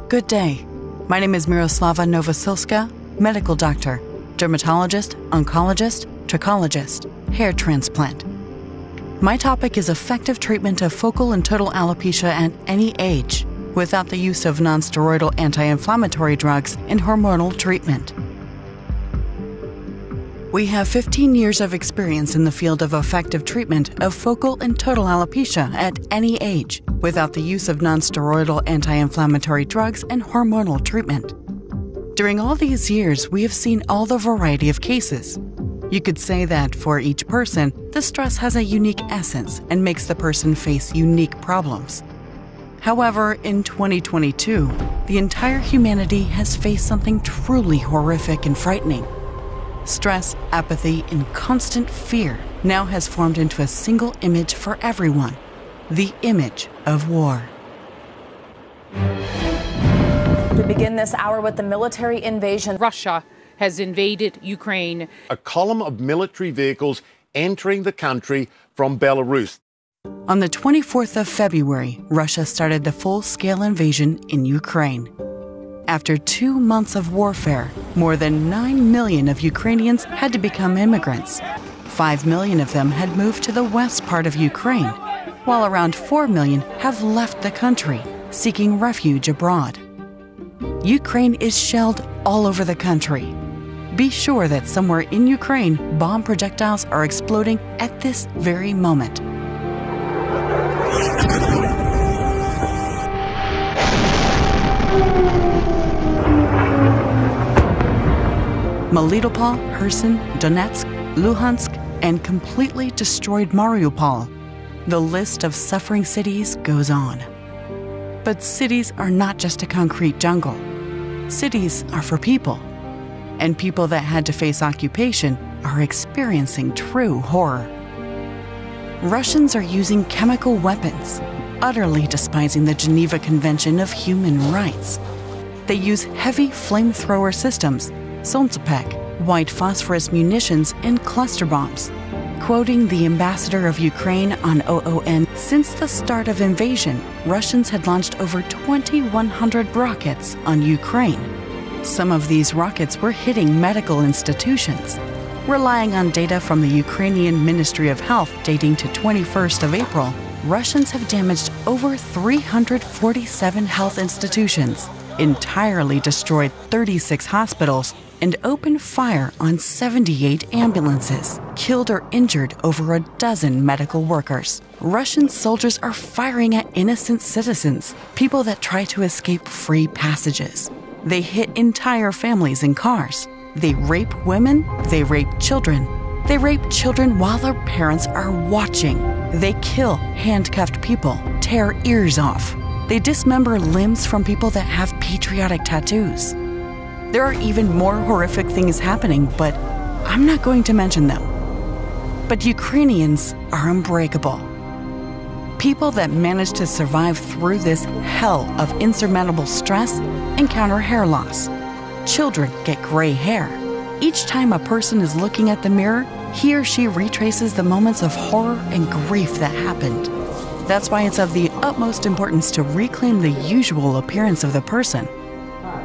Good day. My name is Myroslava Novosilska, medical doctor, dermatologist, oncologist, trichologist, hair transplant. My topic is effective treatment of focal and total alopecia at any age, without the use of non-steroidal anti-inflammatory drugs and hormonal treatment. We have 15 years of experience in the field of effective treatment of focal and total alopecia at any age, without the use of non-steroidal anti-inflammatory drugs and hormonal treatment. During all these years, we have seen all the variety of cases. You could say that for each person, the stress has a unique essence and makes the person face unique problems. However, in 2022, the entire humanity has faced something truly horrific and frightening. Stress, apathy, and constant fear now has formed into a single image for everyone: the image of war. We begin this hour with the military invasion. Russia has invaded Ukraine. A column of military vehicles entering the country from Belarus. On the 24th of February, Russia started the full-scale invasion in Ukraine. After 2 months of warfare, more than 9 million of Ukrainians had to become immigrants. 5 million of them had moved to the west part of Ukraine, while around 4 million have left the country, seeking refuge abroad. Ukraine is shelled all over the country. Be sure that somewhere in Ukraine, bomb projectiles are exploding at this very moment. Melitopol, Kherson, Donetsk, Luhansk, and completely destroyed Mariupol. The list of suffering cities goes on. But cities are not just a concrete jungle. Cities are for people. And people that had to face occupation are experiencing true horror. Russians are using chemical weapons, utterly despising the Geneva Convention of Human Rights. They use heavy flamethrower systems, Solntsepek, white phosphorus munitions, and cluster bombs. Quoting the ambassador of Ukraine on OON, since the start of invasion, Russians had launched over 2,100 rockets on Ukraine. Some of these rockets were hitting medical institutions. Relying on data from the Ukrainian Ministry of Health dating to 21st of April, Russians have damaged over 347 health institutions, entirely destroyed 36 hospitals, and opened fire on 78 ambulances, killed or injured over a dozen medical workers. Russian soldiers are firing at innocent citizens, people that try to escape free passages. They hit entire families in cars. They rape women, they rape children. They rape children while their parents are watching. They kill handcuffed people, tear ears off. They dismember limbs from people that have patriotic tattoos. There are even more horrific things happening, but I'm not going to mention them. But Ukrainians are unbreakable. People that manage to survive through this hell of insurmountable stress encounter hair loss. Children get gray hair. Each time a person is looking at the mirror, he or she retraces the moments of horror and grief that happened. That's why it's of the utmost importance to reclaim the usual appearance of the person.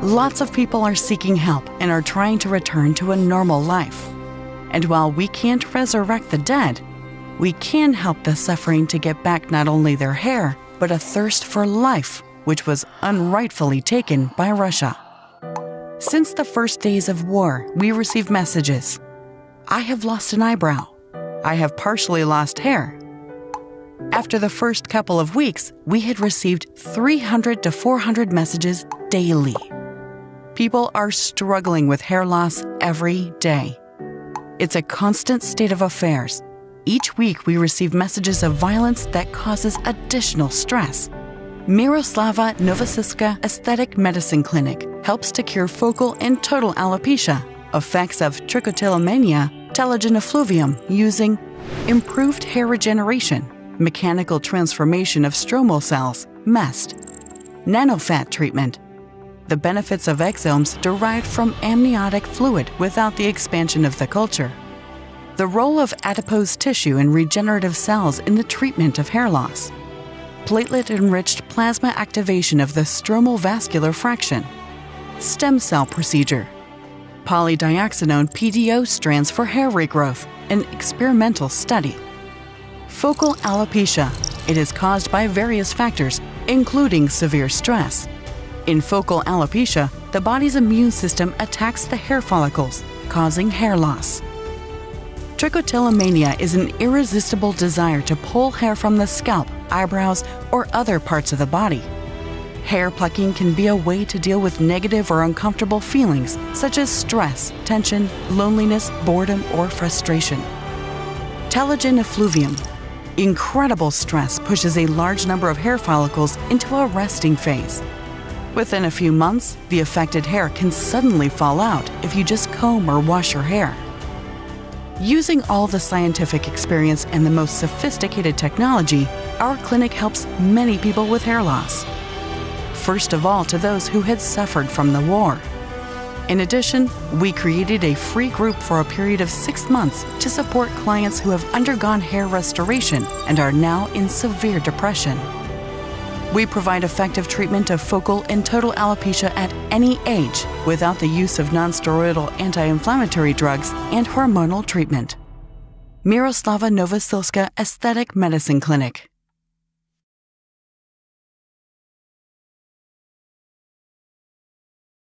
Lots of people are seeking help and are trying to return to a normal life. And while we can't resurrect the dead, we can help the suffering to get back not only their hair, but a thirst for life, which was unrightfully taken by Russia. Since the first days of war, we received messages. I have lost an eyebrow. I have partially lost hair. After the first couple of weeks, we had received 300 to 400 messages daily. People are struggling with hair loss every day. It's a constant state of affairs. Each week we receive messages of violence that causes additional stress. Myroslava Novosilska Aesthetic Medicine Clinic helps to cure focal and total alopecia, effects of trichotillomania, telogen effluvium using improved hair regeneration, mechanical transformation of stromal cells, MEST, nanofat treatment, the benefits of exomes derived from amniotic fluid without the expansion of the culture, the role of adipose tissue and regenerative cells in the treatment of hair loss, platelet-enriched plasma activation of the stromal vascular fraction, stem cell procedure, polydioxanone PDO strands for hair regrowth, an experimental study. Focal alopecia. It is caused by various factors, including severe stress. In focal alopecia, the body's immune system attacks the hair follicles, causing hair loss. Trichotillomania is an irresistible desire to pull hair from the scalp, eyebrows, or other parts of the body. Hair plucking can be a way to deal with negative or uncomfortable feelings such as stress, tension, loneliness, boredom, or frustration. Telogen effluvium. Incredible stress pushes a large number of hair follicles into a resting phase. Within a few months, the affected hair can suddenly fall out if you just comb or wash your hair. Using all the scientific experience and the most sophisticated technology, our clinic helps many people with hair loss. First of all, to those who had suffered from the war. In addition, we created a free group for a period of 6 months to support clients who have undergone hair restoration and are now in severe depression. We provide effective treatment of focal and total alopecia at any age without the use of non-steroidal anti-inflammatory drugs and hormonal treatment. Myroslava Novosilska Aesthetic Medicine Clinic.